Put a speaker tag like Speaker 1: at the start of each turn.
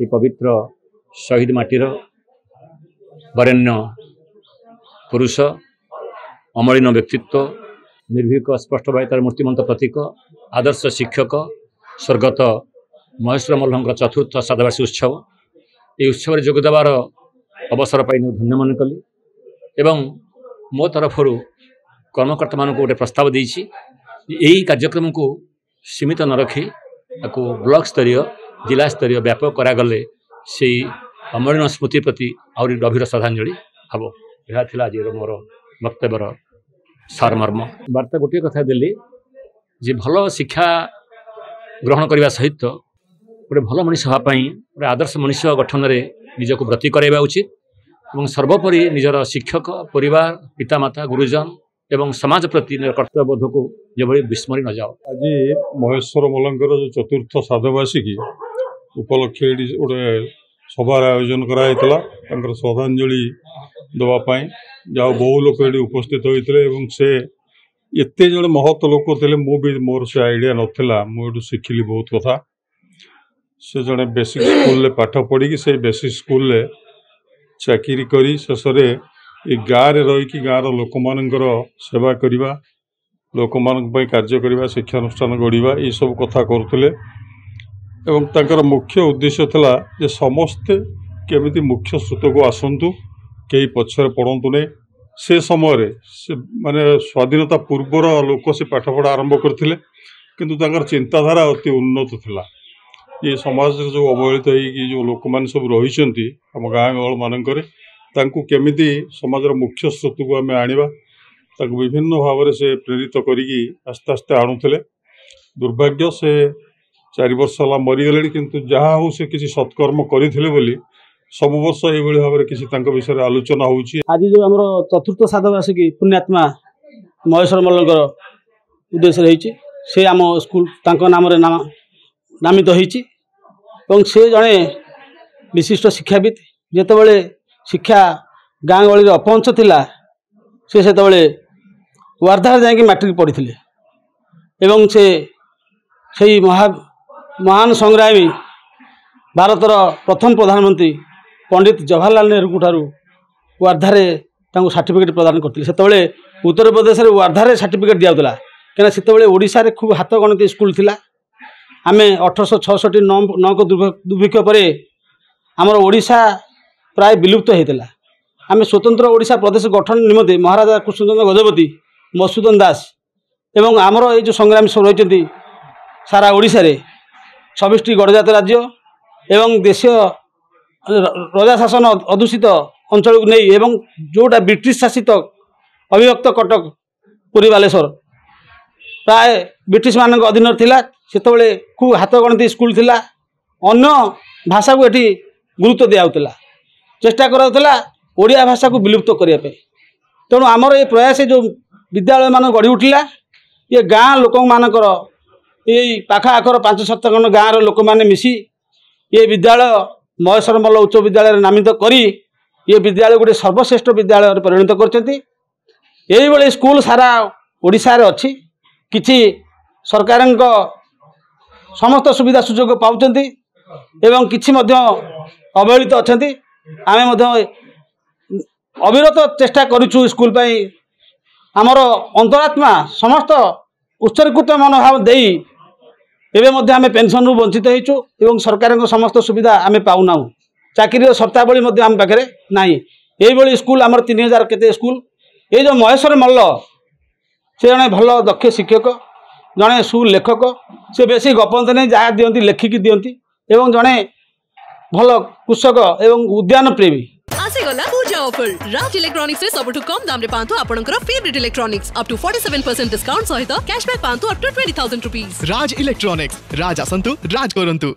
Speaker 1: ये पवित्र शहीद माटीर वरेण्य पुरुष अमलिन व्यक्तित्व निर्भीक स्पष्टवादितार मूर्तिमंत प्रतीक आदर्श शिक्षक स्वर्गत महेश्वर मल्ल चतुर्थ श्राद्धवार्षिक उत्सव ये उत्सव जोगदेवार अवसर पाई धन्य मन कली एवं मो तरफ कर्मकर्ता मान गोटे प्रस्ताव देछि यही कार्यक्रम को सीमित न रखी आपको ब्लॉक स्तरीय जिला स्तरीय व्यापक करागले से अमलिन स्मृति प्रति आहरी गभीर श्रद्धांजलि हम यह आज मोर वक्तव्यर सारमर्म वार्ता गोटे कथा देली जे भल शिक्षा ग्रहण करने सहित गोटे भल मनीष हाँपाई गोटे आदर्श मनीष गठन में निजक व्रती कराइबा उचित और सर्वोपरि निजर शिक्षक परिवार पितामाता गुरुजन एवं समाज प्रति कर्तव्यबोध को जो विस्मरी न जाओ।
Speaker 2: आज महेश्वर मल्लंकर जो चतुर्थ श्राद्धवार्षिकी उपलक्षे गोटे सभार आयोजन कराइला श्रद्धांजलि देवाई जहाँ बहु लोक ये उपस्थित होते से एत जड़े महत् लोक थे मोर से आइडिया नाला मुझे शिखिली बहुत कथा से जड़े बेसिक स्कूल पाठ पढ़ी से बेसिक स्कूल चाकरी करी शेष ये गाँव में रहीकि गाँव लोक मानकर सेवा करवा लोक मान कार्य करवा शिक्षानुष्ठान गढ़ा ये सब कथा करुले एवं तांकर मुख्य उद्देश्य था जे समस्ते केमिति मुख्य स्रोत को आसतु कई पछर पड़तु नहीं से समय से माने स्वाधीनता पूर्वर लोक से पाठपढ़ा आरंभ करते किंतु तांकर चिंताधारा अति उन्नत थिला ये समाज जो अवहेलित होगी जो लोक मान सब रही आम गाँ गहल मानक तांकु केमिति समाजर मुख्य स्रोत को आम आनिबा ताकु विभिन्न भाव से प्रेरित करिकी आस्ते आस्ते आणुले दुर्भाग्य से 4 वर्ष है मरीगले किंतु जहाँ हो से किसी सत्कर्म करते बोली सब वर्ष ये भाव में किसी विषय आलोचना होची।
Speaker 3: आज जो आम चतुर्थ श्राद्धवार्षिकी पुण्यात्मा महेश्वर मल्लंकर उद्देश्य रही से आम स्कूल नाम नामित होती से जड़े विशिष्ट शिक्षाविद जितेबाला शिक्षा गाँ गहली अपहंच थिला से वार्धा जाकि मैट्रिक पढ़ी एवं से महान संग्रामी भारतर प्रथम प्रधानमंत्री पंडित जवाहरलाल नेहरू ठारू वार्धारे सर्टिफिकेट प्रदान करते से उत्तर प्रदेश में वार्धारे सर्टिफिकेट दिया कहीं से ओडिशा रे खूब हाथ गणती स्कूल थिला आम 1866 9 को दुर्भिक्ष पर आमर ओडिशा प्राय विलुप्त होता आम स्वतंत्र ओडिशा प्रदेश गठन निमंते महाराजा कृष्णचंद्र गजपति मधुसूदन दास एवं आमर ये संग्रामी सब रही सारा ओडिशा रे 26टी गणजात राज्य एवं देशीय राजा शासन अदूषित अंचल को नहीं एवं जोटा ब्रिटिश शासित अविभक्त कटक पुरी बालेश्वर प्राय ब्रिटिश मान अधीन थिला सेतबेले खूब हाथ गणती स्कूल थिला अन्य भाषा को एठी गुरुत्व दियाउतला चेष्टा कराउतला ओडिया भाषा को विलुप्त करने तेणु आमर ये प्रयास जो विद्यालय मान गढ़ी उठिला ये गाँ लोक मानकर यही पाखा आखर 5-7 खंड गाँव लोक मैंने मिसी ये विद्यालय महेश्वर मल्ल उच्च विद्यालय नामित करी ये विद्यालय गोटे सर्वश्रेष्ठ विद्यालय परिणत कर स्कूल सारा ओडिशा रे अच्छी किछि सरकार समस्त सुविधा सुजोग पाउछंती एवं किछि मध्य अवहेलित अछंती आमे मध्य अविरत चेष्टा करूछु स्कूल पाई आमर अंतरात्मा समस्त उत्सर्गीकृत मनोभाव देई एवं मध्य आमे पेंशन रु वंचित होइछु एवं सरकार समस्त सुविधा आमे पाउना चाकरी शर्तावली मध्य आम पाखे नाई यही स्कूल आमर 3000 केते स्कूल ये जो महेश्वर मल्ल से जड़े भल दक्ष शिक्षक जड़े सुलेखक से बेसी गपंत नहीं जहाँ दियंती लेखिकी दियंती एवं जड़े भल कृषक एवं उद्यान प्रेमी
Speaker 4: आसीगला पूजा ऑफर राज इलेक्ट्रॉनिक्स रे सबटु कम दाम रे पांतो आपनकर favourite electronics up to 47% discount सहित कैशबैक पांतो up to 20,000 rupees.
Speaker 5: Raj electronics Raj आसंतु राज करंतु।